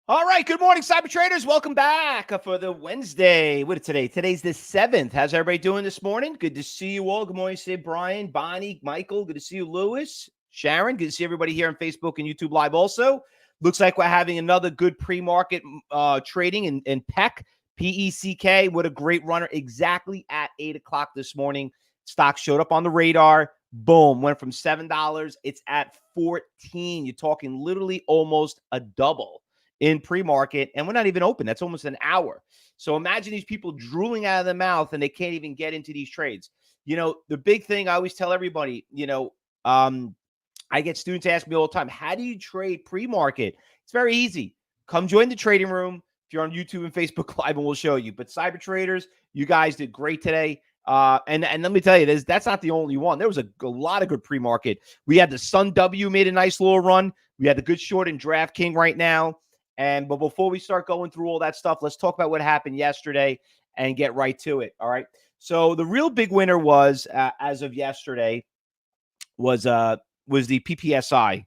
All right. Good morning, cyber traders. Welcome back for the Wednesday. What is today? Today's the 7th. How's everybody doing this morning? Good to see you all. Good morning, say Brian, Bonnie, Michael. Good to see you, Lewis, Sharon. Good to see everybody here on Facebook and YouTube Live also. Looks like we're having another good pre-market trading in PEC, P-E-C-K. What a great runner. Exactly at 8 o'clock this morning. Stock showed up on the radar. Boom. Went from $7. It's at 14. You're talking literally almost a double in pre-market, and we're not even open. That's almost an hour. So imagine these people drooling out of their mouth and they can't even get into these trades. You know, the big thing I always tell everybody, I get students ask me all the time, how do you trade pre-market? It's very easy. Come join the trading room if you're on YouTube and Facebook Live, and we'll show you. But cyber traders, you guys did great today. And let me tell you, that's not the only one. There was a lot of good pre-market. We had the SUNW made a nice little run. We had the good short in DraftKings right now. But before we start going through all that stuff, let's talk about what happened yesterday and get right to it. All right. So the real big winner was, as of yesterday, was the PPSI.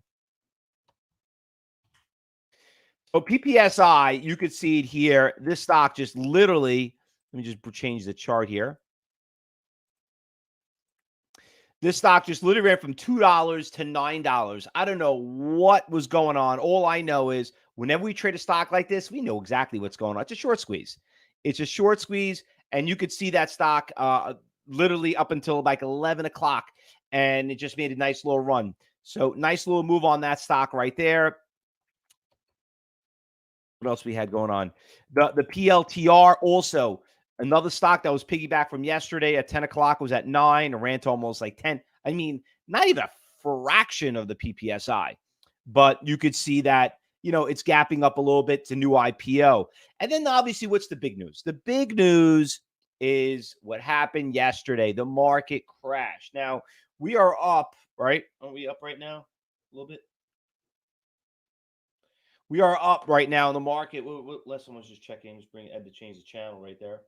So PPSI, you could see it here. This stock just literally, let me just change the chart here. This stock just literally ran from $2 to $9. I don't know what was going on. All I know is whenever we trade a stock like this, we know exactly what's going on. It's a short squeeze. It's a short squeeze, and you could see that stock literally up until like 11 o'clock, and it just made a nice little run. So nice little move on that stock right there. What else we had going on? The PLTR also. Another stock that was piggyback from yesterday at 10 o'clock was at 9. It ran to almost like 10. I mean, not even a fraction of the PPSI. But you could see that, it's gapping up a little bit to new IPO. And then obviously, what's the big news? The big news is what happened yesterday. The market crashed. Now, we are up, right? Are we up right now? A little bit? We are up right now in the market. Let someone just check in. Just bring Ed to change the channel right there.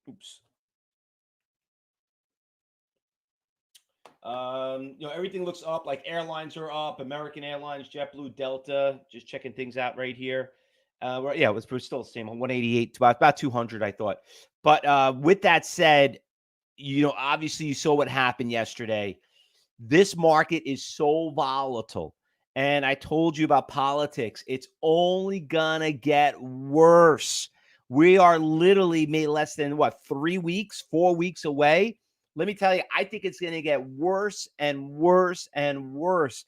Oops. Everything looks up. Like airlines are up. American Airlines, JetBlue, Delta. Just checking things out right here. Yeah, it was still the same. 188 to about 200, I thought. But with that said, obviously you saw what happened yesterday. This market is so volatile. And I told you about politics. It's only gonna get worse. We are literally made less than 4 weeks away. Let me tell you, I think it's going to get worse and worse and worse.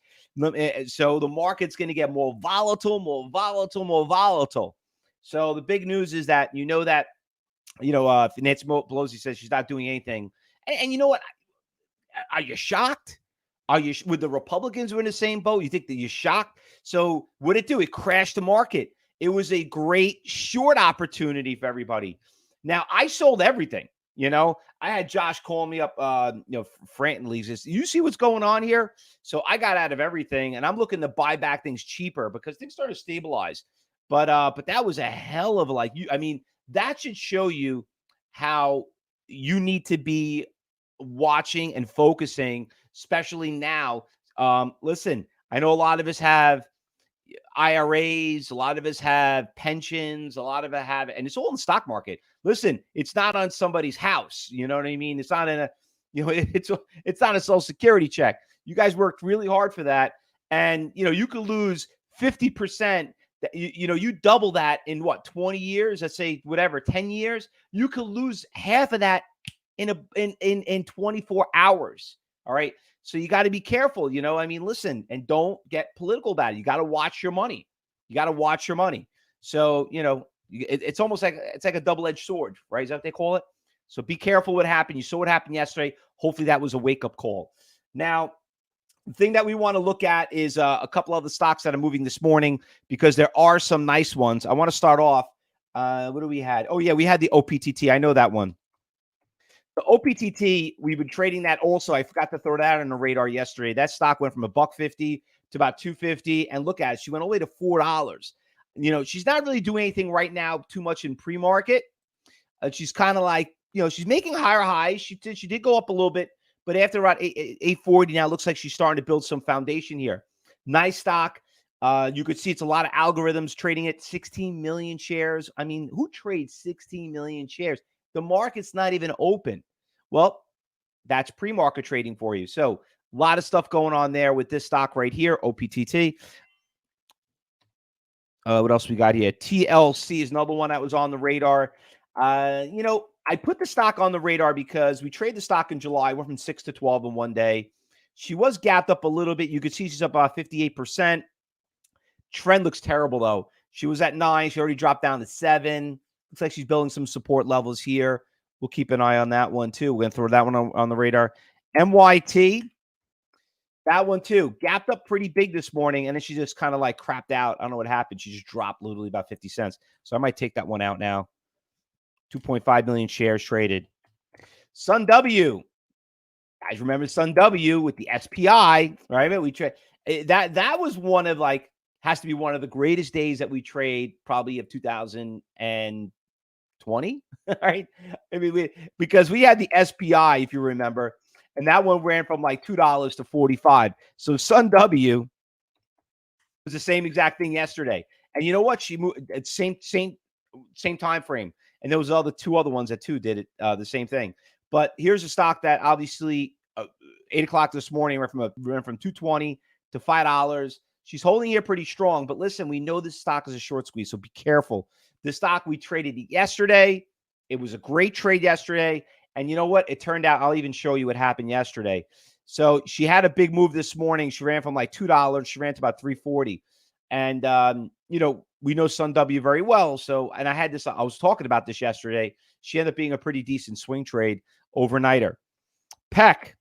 So the market's going to get more volatile, more volatile, more volatile. So the big news is that, Nancy Pelosi says she's not doing anything. And you know what? Are you shocked? With the Republicans were in the same boat? You think that you're shocked? So what did it do? It crashed the market. It was a great short opportunity for everybody. Now, I sold everything. I had Josh call me up, frantically. Says, you see what's going on here? So I got out of everything, and I'm looking to buy back things cheaper because things started to stabilize. But that was a hell of a that should show you how you need to be watching and focusing, especially now. Listen, I know a lot of us have IRAs, a lot of us have pensions, a lot of us have, and it's all in the stock market. Listen, it's not on somebody's house. You know what I mean? It's not in it's not a Social Security check. You guys worked really hard for that, and you could lose 50%. You double that in 20 years? Let's say 10 years. You could lose half of that in 24 hours. All right. So you got to be careful, listen, and don't get political about it. You got to watch your money. So, it's almost like a double-edged sword, right? Is that what they call it? So be careful what happened. You saw what happened yesterday. Hopefully that was a wake-up call. Now, the thing that we want to look at is a couple of the stocks that are moving this morning because there are some nice ones. I want to start off. What do we had? Oh, yeah, we had the OPTT. I know that one. The OPTT, we've been trading that also. I forgot to throw that on the radar yesterday. That stock went from $1.50 to about $2.50. And look at it. She went all the way to $4. She's not really doing anything right now too much in pre-market. She's kind of like, she's making higher highs. She did go up a little bit. But after around 840, now it looks like she's starting to build some foundation here. Nice stock. You could see it's a lot of algorithms trading at 16 million shares. I mean, who trades 16 million shares? The market's not even open. Well, that's pre-market trading for you. So a lot of stuff going on there with this stock right here, OPTT. What else we got here? TLC is another one that was on the radar. I put the stock on the radar because we trade the stock in July. Went from 6 to 12 in one day. She was gapped up a little bit. You could see she's up about 58%. Trend looks terrible, though. She was at 9. She already dropped down to 7. Looks like she's building some support levels here. We'll keep an eye on that one, too. We're going to throw that one on the radar. MYT, that one, too. Gapped up pretty big this morning, and then she just kind of like crapped out. I don't know what happened. She just dropped literally about 50 cents. So I might take that one out now. 2.5 million shares traded. SUNW. Guys, remember SUNW with the SPI, right? We trade that was one of has to be one of the greatest days that we trade probably of 2020, right? I mean, because we had the SPI, if you remember, and that one ran from like $2 to 45. So SUNW was the same exact thing yesterday. And you know what? She moved at same time frame. And there was two other ones that too did it the same thing. But here's a stock that obviously 8 o'clock this morning ran from $2.20 to $5. She's holding here pretty strong. But listen, we know this stock is a short squeeze, so be careful. This stock we traded yesterday. It was a great trade yesterday. And you know what? It turned out, I'll even show you what happened yesterday. So she had a big move this morning. She ran from like $2. She ran to about $3.40. And, we know SUNW very well. So, and I was talking about this yesterday. She ended up being a pretty decent swing trade overnighter. Peck.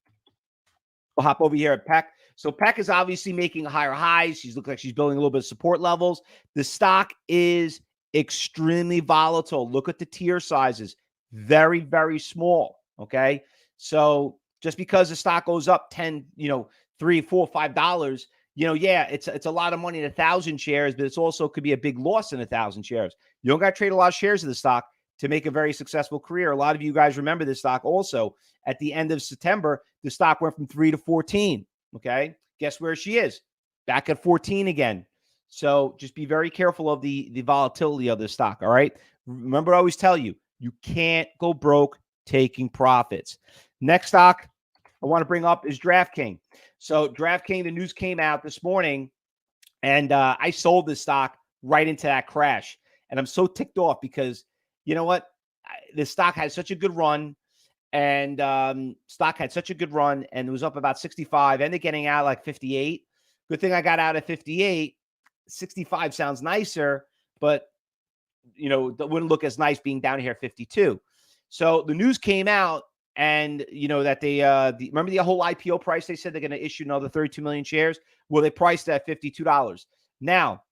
We'll hop over here at Peck. So Peck is obviously making higher highs. She's looking like she's building a little bit of support levels. The stock is extremely volatile. Look at the tier sizes. Very, very small. Okay. So just because the stock goes up 10, $3, $4, $5, it's a lot of money in 1,000 shares, but it's also could be a big loss in 1,000 shares. You don't got to trade a lot of shares of the stock to make a very successful career. A lot of you guys remember this stock also. At the end of September, the stock went from 3 to 14. Okay. Guess where she is? Back at 14 again. So just be very careful of the volatility of this stock. All right. Remember, I always tell you, you can't go broke taking profits. Next stock I want to bring up is DraftKings. So DraftKings, the news came out this morning, and I sold this stock right into that crash. And I'm so ticked off because, you know what? The stock had such a good run, and it was up about 65, ended getting out like 58. Good thing I got out at 58. 65 sounds nicer, but, that wouldn't look as nice being down here at 52. So the news came out, and that they remember the whole IPO price. They said they're going to issue another 32 million shares. Well, they priced it at $52. Now,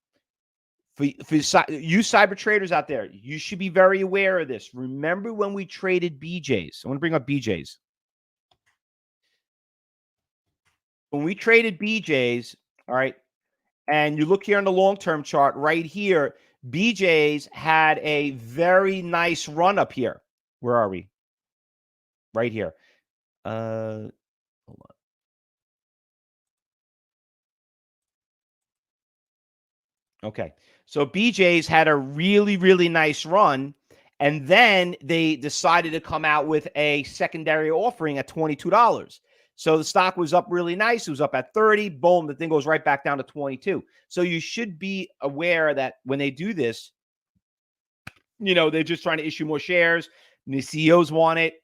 for you cyber traders out there, you should be very aware of this. Remember when we traded BJs? I want to bring up BJs. When we traded BJs, all right, and you look here on the long-term chart right here, BJs had a very nice run up here. Where are we? Right here. Hold on. Okay. So BJ's had a really, really nice run. And then they decided to come out with a secondary offering at $22. So the stock was up really nice. It was up at 30. Boom. The thing goes right back down to 22. So you should be aware that when they do this, they're just trying to issue more shares. And the CEOs want it.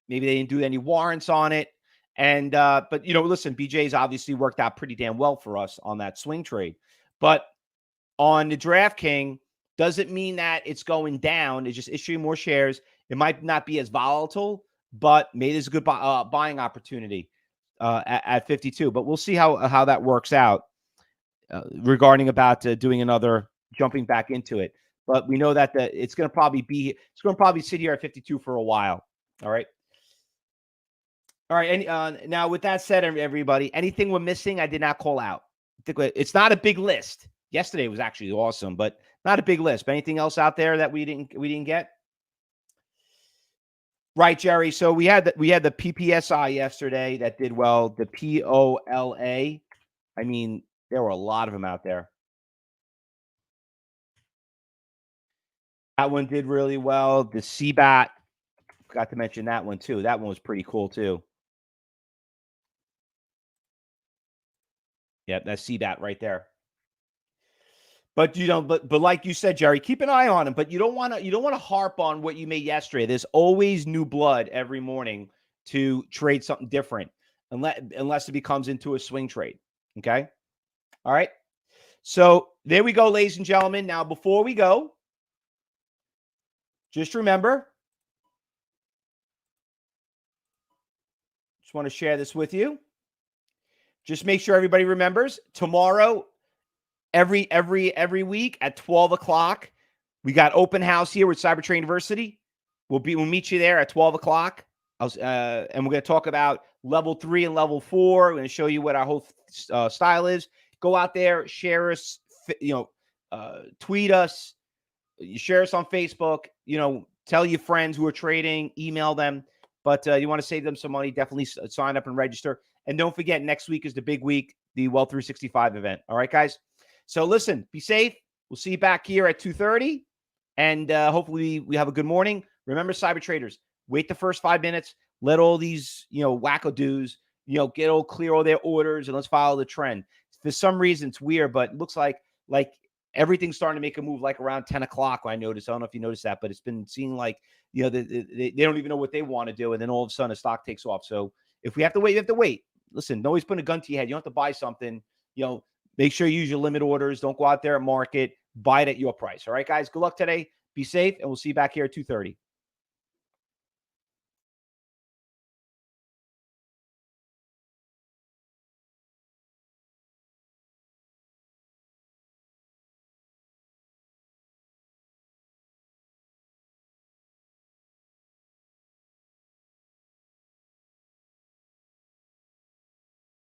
Maybe they didn't do any warrants on it. And, but, listen, BJ's obviously worked out pretty damn well for us on that swing trade. But on the DraftKings, doesn't mean that it's going down. It's just issuing more shares. It might not be as volatile, but maybe it's a good buying opportunity at 52. But we'll see how that works out regarding about doing another jumping back into it. But we know that it's going to probably sit here at 52 for a while. All right. All right. And now with that said, everybody, anything we're missing, I did not call out. It's not a big list. Yesterday was actually awesome, but not a big list. But anything else out there that we didn't get? Right, Jerry. So we had the PPSI yesterday that did well. The POLA. I mean, There were a lot of them out there. That one did really well. The CBAT, forgot to mention that one too. That one was pretty cool too. Yep, that's CBAT right there. But but like you said, Jerry, keep an eye on him. But you don't want to harp on what you made yesterday. There's always new blood every morning to trade something different, unless it becomes into a swing trade. Okay, all right. So there we go, ladies and gentlemen. Now before we go, just remember, just want to share this with you. Just make sure everybody remembers tomorrow. Every week at 12 o'clock, we got open house here with CyberTrading University. We'll meet you there at 12 o'clock. And we're going to talk about level 3 and level 4. We're going to show you what our whole style is. Go out there, share us, tweet us, share us on Facebook, tell your friends who are trading, email them. But you want to save them some money, definitely sign up and register. And don't forget, next week is the big week, the Wealth 365 event. All right, guys? So listen, be safe. We'll see you back here at 2:30. And hopefully we have a good morning. Remember, cyber traders, wait the first 5 minutes. Let all these, wackadoos, get all clear all their orders, and let's follow the trend. For some reason, it's weird, but it looks like everything's starting to make a move like around 10 o'clock. I noticed. I don't know if you noticed that, but it's been seeing like, they don't even know what they want to do. And then all of a sudden, a stock takes off. So if we have to wait, you have to wait. Listen, nobody's putting a gun to your head. You don't have to buy something, Make sure you use your limit orders. Don't go out there and market. Buy it at your price. All right, guys. Good luck today. Be safe, and we'll see you back here at 2:30.